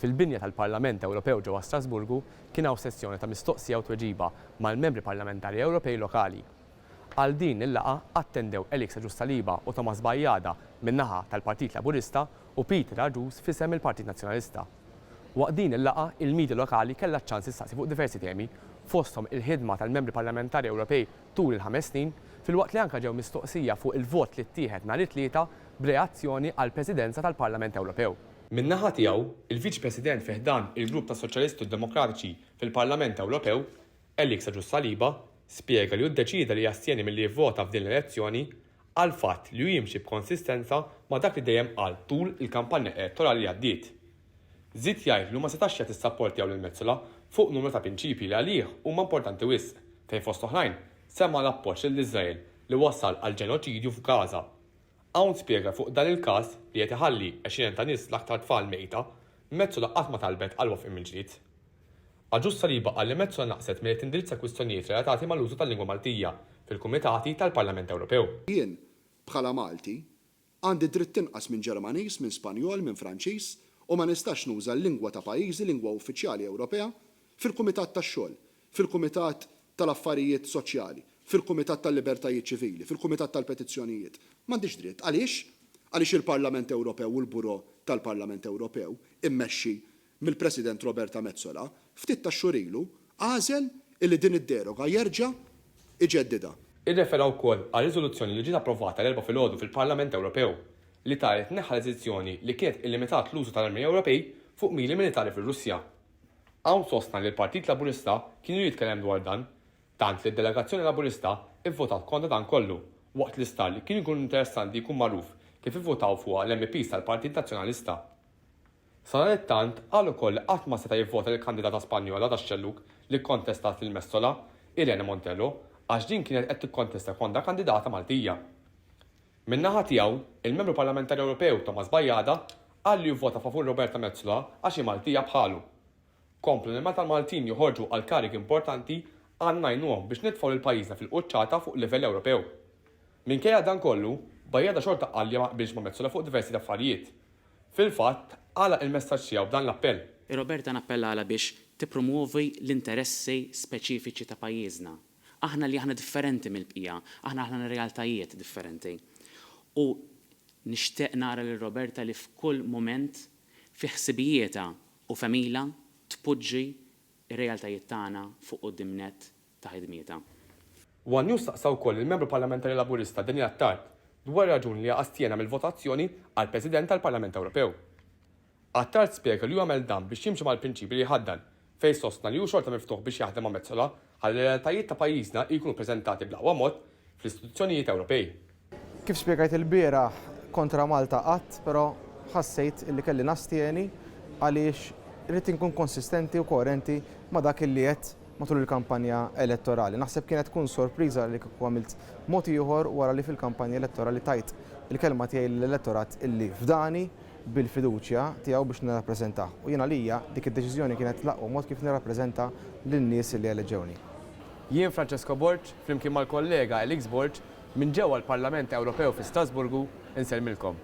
Fil-binja tal-Parlament Ewropew ġewwa Strasburgu kien hawn sessjoni ta' mistoqsija u tweġiba mal-membri parlamentari Ewropej lokali. Għal din il-laqa attendew Elix Ġustaliba u Thomas Bajjada min-naħa tal-Partit Laburista u Peter Arġus f'isem il-Partit Nazzjonalista. Waqt din il-laqa, il-midja lokali kellha ċans issaqsi fuq diversi temi, fosthom il-ħidma tal-membri parlamentari Ewropej tul il-5 snin, filwaqt li anke ġew mistoqsija fuq il-vot li ttieħed nhar it-tlieta b'reazzjoni għall-Presidenza tal-Parlament Ewropew. Min-naħa tiegħu, il-Viċ President fih dan il-Grupp ta' Soċjalisti u Demokratiċi fil-Parlament Ewropew, Elix Ġustaliba, spjega li hu ddeċida li jastjeni milli jivvota f'din l-elezzjoni għal fatt li hu jimxi b'konsistenza ma' dak li dejjem qal tul il-kampanja elettorali li għaddiet. Żied jgħid li ma setax jagħti s-sapport tiegħu lill-Mezzola fuq numru ta' prinċipji li għalih huma importanti wisq fejn fost oħrajn semma l-appoġġ lill-Iżrael li wassal għal ġenoċidju f'Gaza. Hawn spjega fuq dan il-każ li qed iħalli 20 ta' nies l-aktar tfal mejta, Mezzola qatt ma talbet għal wafqim mill-ġdid. Ġustaliba qal li Mezzola naqset milli tindirizza kwistjonijiet relatati mal-użu tal-lingwa Maltija fil-Kumitati tal-Parlament Ewropew. Jien bħala Malti għandi dritt tinqas minn Ġermaniż, minn Spanjol, minn Franċiż u ma nistax nuża l-lingwa ta' pajjiżi, lingwa uffiċjali Ewropea fil-Kumitat tax-xogħol, fil-Kumitat tal-Affarijiet Soċjali, fil-Kumitat tal-Libertajiet Ċivili, fil-Kumitat tal-Petizzjonijiet. M'għandix dritt. Għaliex? Għaliex il-Parlament Ewropew u l-Buro tal-Parlament Ewropew immexxi mill-President Roberta Mezzola ftit ta' xhur ilu għażel illi din id-deroga jerġa' iġeddida. Irrefera wkoll għal riżoluzzjoni li ġiet approvata l-4 filgħodu fil-Parlament Ewropew li taret neħħa leżizzjoni li kienet illimitat l-użu tal-armi Ewropej fuq mili militari fir-Russja. Hawn sostna li l-Partit Laburista kienu jitkellem dwar dan, tant li d-delegazzjoni Laburista ivvotat kontra dan kollu, waqt li star li kien ikun interessanti jkun magħruf kif ivvotaw fuqha l-MPs tal-Partit Nazzjonalista. Sadattant qal ukoll li qatt ma seta' jivvota l-kandidata Spanjola tax-Xelluk li kkontestat lil Mezzola, Irene Montero, għax din kienet qed tikkontesta kontra kandidata Maltija. Min-naħa tiegħu, il-Membru Parlamentari Ewropew Thomas Bajjada qal li jivvota favur Roberta Mezzola għax hi Maltija bħalu. Komplu li meta l-Maltin joħorġu għal karik importanti għandna ngħinuhom biex nitfgħu lil pajjiżna fil-quċċata fuq livell Ewropew. Minkejja dan kollu, Bajjada xorta qal li ma qbilx ma' Mezzola fuq diversi affarijiet. Fil-fatt, għala il-messaġġ tiegħu b'dan l-appell. Roberta nappellala biex tippromuovi l-interessi speċifiċi ta' pajjiżna. Aħna li aħna differenti mill-bqija, aħna realtajiet differenti. U nixtieq nara lil Roberta li f'kull moment fi ħsibijieta u familja tpoġġi ir-realtajiet tagħna fuq qudiemnet ta' ħidmieta. One News staqsa wkoll il-Membru Parlamentari Laburista Daniel Attard dwar raġuni li astjena mill-votazzjoni għal President tal-Parlament Ewropew. Attard spjega li jagħmel dan biex jimxi mal-prinċipji li ħaddan fejn sostna li hu xorta miftuħ biex jaħdem ma' Mezzola ħalli realtajiet ta' pajjiżna jkunu preżentati bl-aqwa mod fl-istituzzjonijiet Ewropej. Kif spjegajt il-bieraħ kontra Malta qatt, però ħassejt illi kelli nastieni għaliex irid inkun konsistenti u koerenti ma' dak illi qed matul il-kampanja elettorali. Naħseb kienet tkun sorpriża li kieku għamilt mod ieħor wara li fil-kampanja elettorali tajt il-kelma tiegħi l-elettorat illi fdani bil-fiduċja tiegħu biex nirrappreżentah. U jiena għalija dik id-deċiżjoni kienet l-aqwa mod kif nirrappreżenta lin-nies li eleġewni. Jien Francesco Borg, flimkien mal-kollega Elix Borg, minn ġewwa l-Parlament Ewropew fi Strasburgu, inselmilkom.